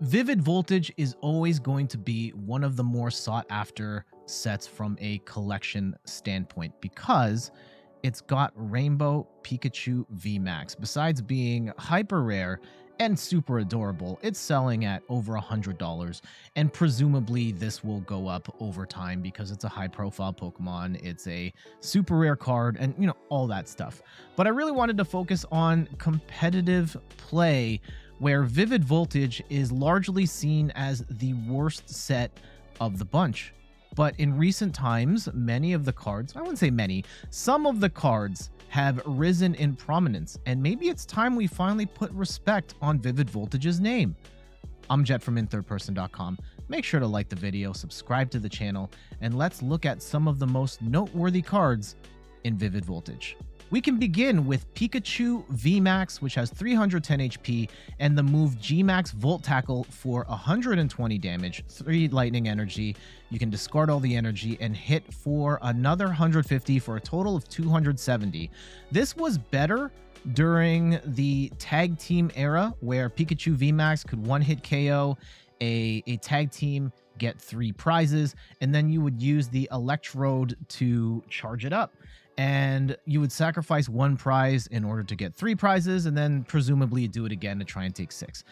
Vivid Voltage is always going to be one of the more sought after sets from a collection standpoint because it's got Rainbow Pikachu VMAX. Besides being hyper rare and super adorable, it's selling at over $100, and presumably this will go up over time because it's a high profile Pokemon, it's a super rare card, and all that stuff. But I really wanted to focus on competitive play, where Vivid Voltage is largely seen as the worst set of the bunch. But in recent times, many of the cards, I wouldn't say many, some of the cards have risen in prominence, and maybe it's time we finally put respect on Vivid Voltage's name. I'm Jet from inthirdperson.com. Make sure to like the video, subscribe to the channel, and let's look at some of the most noteworthy cards in Vivid Voltage. We can begin with Pikachu VMAX, which has 310 HP, and the move Gmax Volt Tackle for 120 damage, 3 lightning energy. You can discard all the energy and hit for another 150 for a total of 270. This was better during the tag team era, where Pikachu VMAX could one-hit KO a tag team, get 3 prizes, and then you would use the Electrode to charge it up. And you would sacrifice 1 prize in order to get 3 prizes, and then presumably do it again to try and take 6.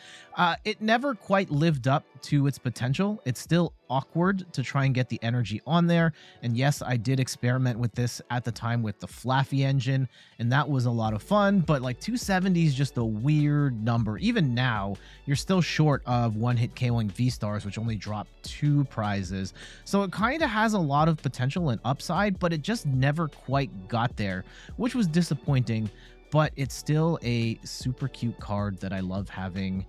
It never quite lived up to its potential. It's still awkward to try and get the energy on there. And yes, I did experiment with this at the time with the Flaffy engine, and that was a lot of fun, but like 270 is just a weird number. Even now, you're still short of one-hit KOing V-Stars, which only drop 2 prizes. So it kind of has a lot of potential and upside, but it just never quite got there, which was disappointing. But it's still a super cute card that I love having,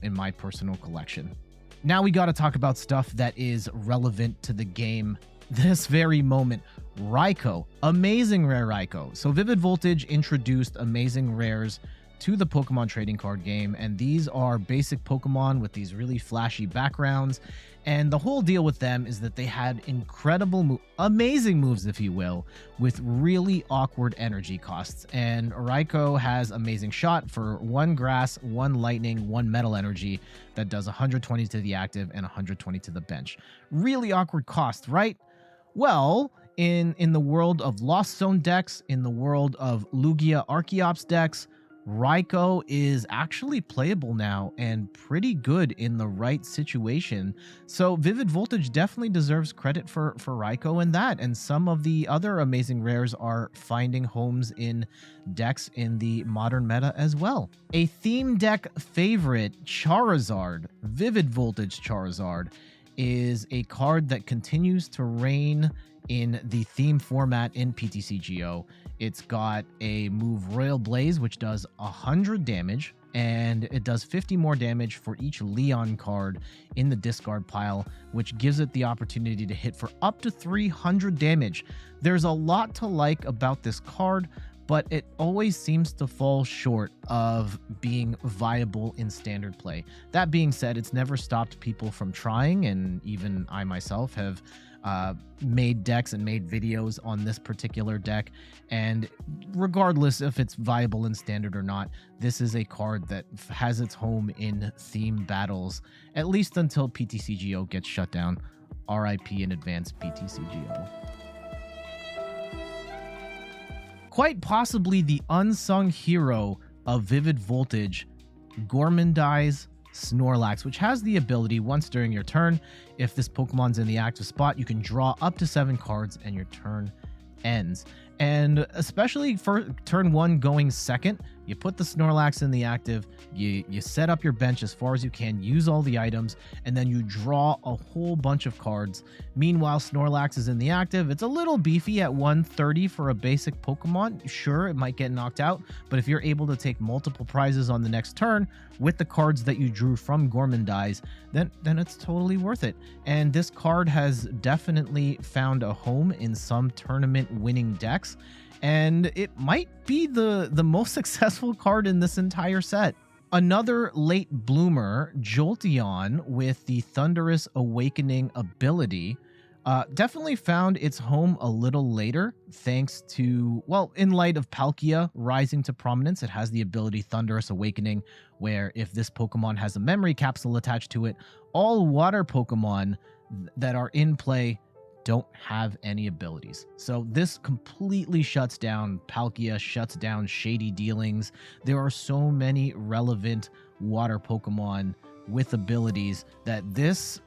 in my personal collection. Now we got to talk about stuff that is relevant to the game this very moment. Raikou, amazing rare Raikou. So Vivid Voltage introduced amazing rares to the Pokemon trading card game, and these are basic Pokemon with these really flashy backgrounds, and the whole deal with them is that they had incredible amazing moves, if you will, with really awkward energy costs. And Raikou has amazing shot for 1 grass, 1 lightning, 1 metal energy that does 120 to the active and 120 to the bench. Really awkward cost, right? Well, in the world of Lost Zone decks, in the world of Lugia Archeops decks, Raikou is actually playable now and pretty good in the right situation. So Vivid Voltage definitely deserves credit for Raikou in that, and some of the other amazing rares are finding homes in decks in the modern meta as well. A theme deck favorite, Charizard, Vivid Voltage Charizard, is a card that continues to reign in the theme format in PTCGO. It's got a move Royal Blaze, which does 100 damage, and it does 50 more damage for each Leon card in the discard pile, which gives it the opportunity to hit for up to 300 damage. There's a lot to like about this card, but it always seems to fall short of being viable in standard play. That being said, it's never stopped people from trying, and even I myself have made decks and made videos on this particular deck, and regardless if it's viable in standard or not, this is a card that has its home in theme battles, at least until PTCGO gets shut down. RIP in advance, PTCGO. Quite possibly the unsung hero of Vivid Voltage, Gormandize Snorlax, which has the ability, once during your turn, if this Pokemon's in the active spot, you can draw up to 7 cards and your turn ends. And especially for turn 1 going second, you put the Snorlax in the active, you set up your bench as far as you can, use all the items, and then you draw a whole bunch of cards. Meanwhile, Snorlax is in the active. It's a little beefy at 130 for a basic Pokemon. Sure, it might get knocked out, but if you're able to take multiple prizes on the next turn with the cards that you drew from Gormandize, then it's totally worth it. And this card has definitely found a home in some tournament winning decks, and it might be the most successful card in this entire set. Another late bloomer, Jolteon, with the Thunderous Awakening ability. Definitely found its home a little later, thanks to, well, in light of Palkia rising to prominence, it has the ability Thunderous Awakening, where if this Pokemon has a memory capsule attached to it, all water Pokemon that are in play don't have any abilities. So this completely shuts down Palkia, shuts down Shady Dealings. There are so many relevant water Pokemon with abilities that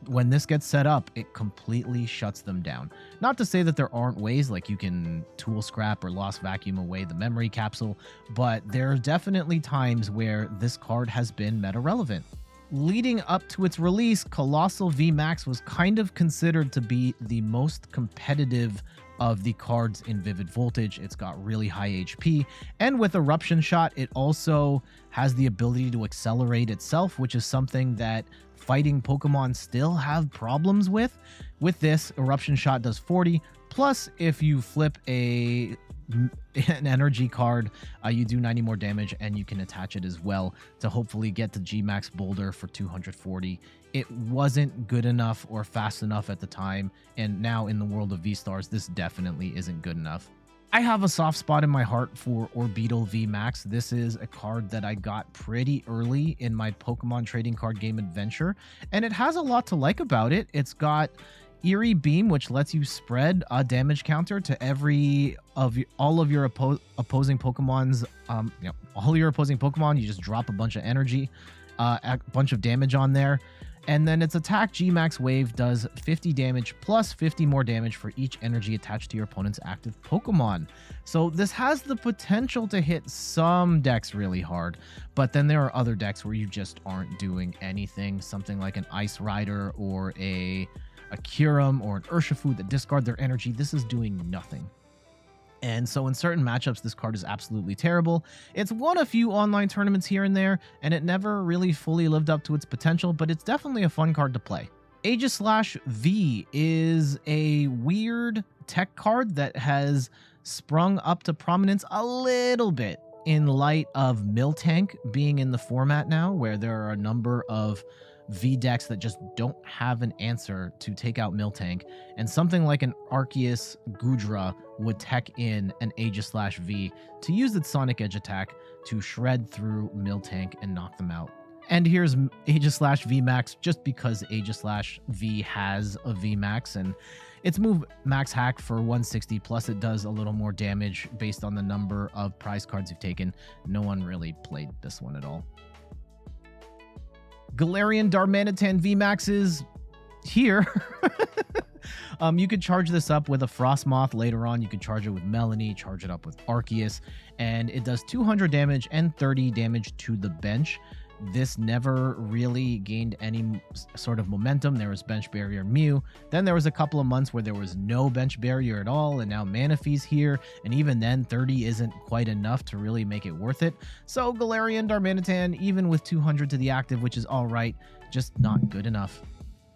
when this gets set up, it completely shuts them down. Not to say that there aren't ways, like you can tool scrap or lost vacuum away the memory capsule, but there are definitely times where this card has been meta relevant. Leading up to its release, Colossal VMAX was kind of considered to be the most competitive of the cards in Vivid Voltage. It's got really high HP, and with Eruption Shot, it also has the ability to accelerate itself, which is something that fighting Pokemon still have problems with. With this, Eruption Shot does 40, plus if you flip an energy card, you do 90 more damage, and you can attach it as well to hopefully get the G-Max Boulder for 240. It wasn't good enough or fast enough at the time, and now in the world of V-Stars, this definitely isn't good enough. I have a soft spot in my heart for Orbeetle VMAX. This is a card that I got pretty early in my Pokemon trading card game adventure, and it has a lot to like about it. It's got Eerie Beam, which lets you spread a damage counter to all of your opposing Pokemon's all your opposing Pokemon. You just drop a bunch of energy, a bunch of damage on there. And then its attack G-Max Wave does 50 damage plus 50 more damage for each energy attached to your opponent's active Pokemon. So this has the potential to hit some decks really hard, but then there are other decks where you just aren't doing anything. Something like an Ice Rider or a Kyurem or an Urshifu that discard their energy. This is doing nothing. And so in certain matchups, this card is absolutely terrible. It's won a few online tournaments here and there, and it never really fully lived up to its potential, but it's definitely a fun card to play. Aegislash V is a weird tech card that has sprung up to prominence a little bit in light of Miltank being in the format now, where there are a number of V decks that just don't have an answer to take out Miltank, and something like an Arceus Gudra would tech in an Aegislash V to use its Sonic Edge attack to shred through Miltank and knock them out. And here's Aegislash VMAX just because Aegislash V has a VMAX, and its move max hack for 160, plus it does a little more damage based on the number of prize cards you've taken. No one really played this one at all. Galarian Darmanitan VMAX is here. You could charge this up with a Frostmoth later on. You could charge it with Melanie, charge it up with Arceus, and it does 200 damage and 30 damage to the bench. This never really gained any sort of momentum. There was Bench Barrier Mew. Then there was a couple of months where there was no Bench Barrier at all, and now Manaphy's here, and even then 30 isn't quite enough to really make it worth it. So Galarian Darmanitan, even with 200 to the active, which is alright, just not good enough.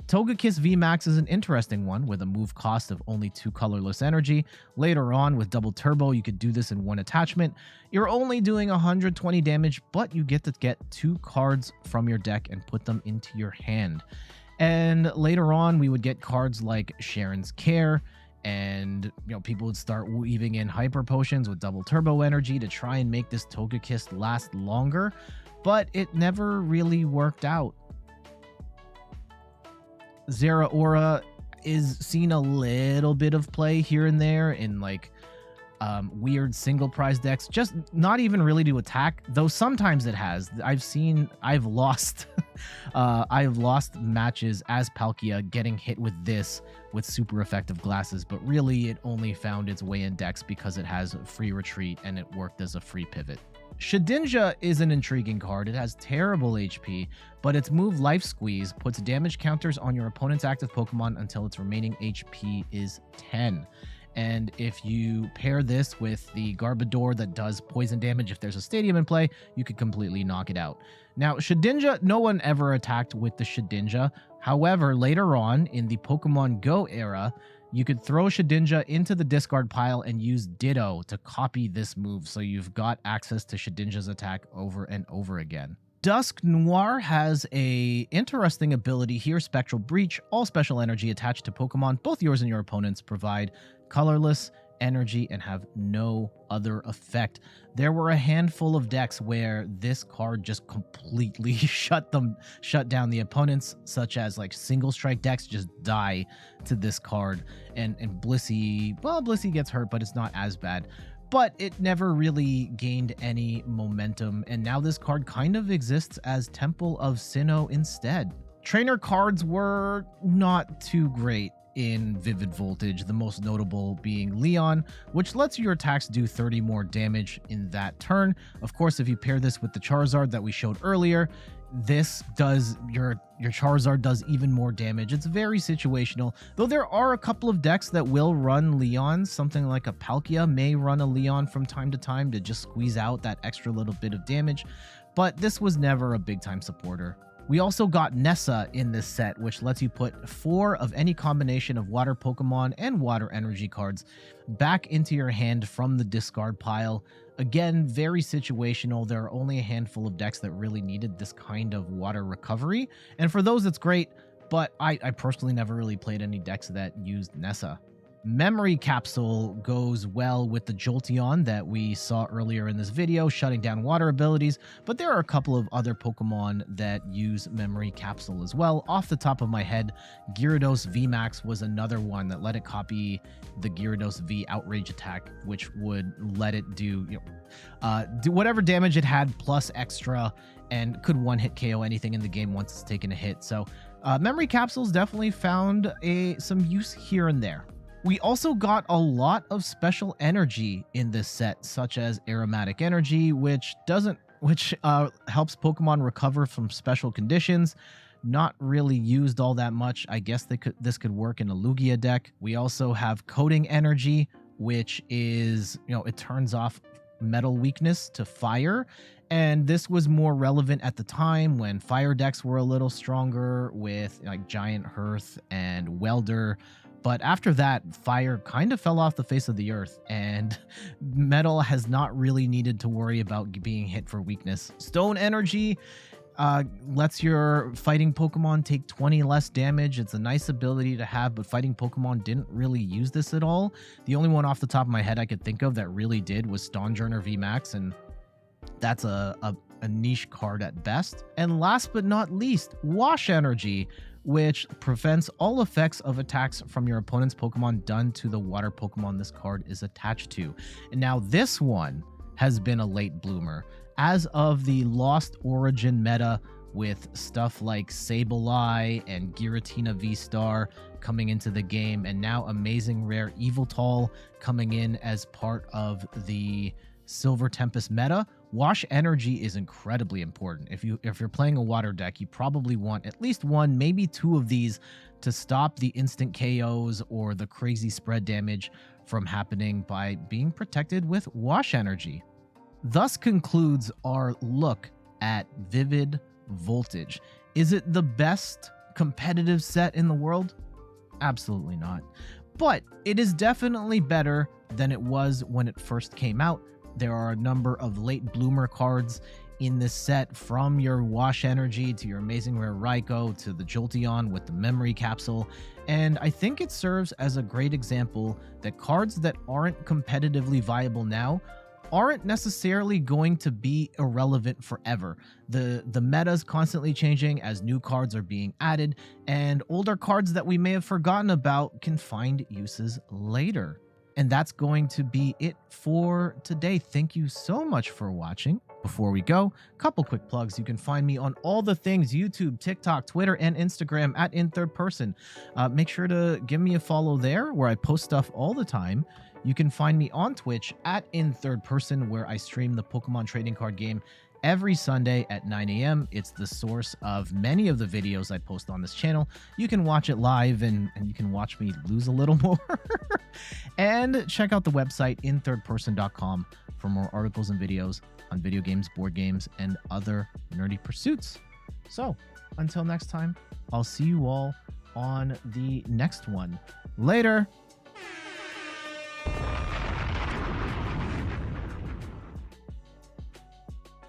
Togekiss VMAX is an interesting one with a move cost of only 2 colorless energy. Later on with double turbo, you could do this in one attachment. You're only doing 120 damage, but you get to get 2 cards from your deck and put them into your hand. And later on, we would get cards like Sharon's Care, and people would start weaving in hyper potions with double turbo energy to try and make this Togekiss last longer, but it never really worked out. Zeraora is seen a little bit of play here and there in like weird single prize decks, just not even really to attack, though sometimes it has. I've lost I've lost matches as Palkia getting hit with this with super effective glasses, but really it only found its way in decks because it has free retreat and it worked as a free pivot. Shedinja is an intriguing card. It has terrible HP, but its move Life Squeeze puts damage counters on your opponent's active Pokemon until its remaining HP is 10. And if you pair this with the Garbodor that does poison damage if there's a stadium in play, you could completely knock it out. Now, Shedinja, no one ever attacked with the Shedinja. However, later on in the Pokemon Go era, you could throw Shedinja into the discard pile and use Ditto to copy this move, so you've got access to Shedinja's attack over and over again. Dusk Noir has a interesting ability here, Spectral Breach. All special energy attached to Pokemon, both yours and your opponent's, provide colorless energy and have no other effect. There were a handful of decks where this card just completely shut down the opponents, such as like single strike decks just die to this card. And Blissey, well, Blissey gets hurt, but it's not as bad. But it never really gained any momentum, and now this card kind of exists as Temple of Sinnoh instead. Trainer cards were not too great in Vivid Voltage, the most notable being Leon, which lets your attacks do 30 more damage in that turn. Of course, if you pair this with the Charizard that we showed earlier, this does your Charizard does even more damage. It's very situational, though there are a couple of decks that will run Leon. Something like a Palkia may run a Leon from time to time to just squeeze out that extra little bit of damage, but this was never a big time supporter. We also got Nessa in this set, which lets you put 4 of any combination of water Pokemon and water energy cards back into your hand from the discard pile. Again, very situational. There are only a handful of decks that really needed this kind of water recovery, and for those it's great, but I personally never really played any decks that used Nessa. Memory Capsule goes well with the Jolteon that we saw earlier in this video, shutting down water abilities, but there are a couple of other Pokemon that use Memory Capsule as well. Off the top of my head, Gyarados VMAX was another one that let it copy the Gyarados V Outrage attack, which would let it do whatever damage it had plus extra, and could one-hit KO anything in the game once it's taken a hit. So Memory Capsules definitely found some use here and there. We also got a lot of special energy in this set, such as Aromatic Energy, which helps Pokemon recover from special conditions. Not really used all that much. I guess this could work in a Lugia deck. We also have Coating Energy, which is, it turns off metal weakness to fire. And this was more relevant at the time when fire decks were a little stronger with like Giant Hearth and Welder. But after that, fire kind of fell off the face of the earth, and metal has not really needed to worry about being hit for weakness. Stone Energy lets your fighting Pokemon take 20 less damage. It's a nice ability to have, but fighting Pokemon didn't really use this at all. The only one off the top of my head I could think of that really did was Stonjourner VMAX, and that's a niche card at best. And last but not least, Wash Energy, which prevents all effects of attacks from your opponent's Pokemon done to the water Pokemon this card is attached to. And now this one has been a late bloomer. As of the Lost Origin meta, with stuff like Sableye and Giratina V-Star coming into the game, and now Amazing Rare Eviltal coming in as part of the Silver Tempest meta, Wash Energy is incredibly important. If you're playing a water deck, you probably want at least 1, maybe 2 of these to stop the instant KOs or the crazy spread damage from happening by being protected with Wash Energy. Thus concludes our look at Vivid Voltage. Is it the best competitive set in the world? Absolutely not. But it is definitely better than it was when it first came out. There are a number of late bloomer cards in this set, from your Wash Energy to your Amazing Rare Raikou to the Jolteon with the Memory Capsule, and I think it serves as a great example that cards that aren't competitively viable now aren't necessarily going to be irrelevant forever. The meta's constantly changing as new cards are being added, and older cards that we may have forgotten about can find uses later. And that's going to be it for today. Thank you so much for watching. Before we go, couple quick plugs. You can find me on all the things: YouTube, TikTok, Twitter, and Instagram at InThirdPerson. Make sure to give me a follow there, where I post stuff all the time. You can find me on Twitch at InThirdPerson, where I stream the Pokemon trading card game every Sunday at 9 a.m. It's the source of many of the videos I post on this channel. You can watch it live, and you can watch me lose a little more. And check out the website inthirdperson.com for more articles and videos on video games, board games, and other nerdy pursuits. So until next time, I'll see you all on the next one. Later.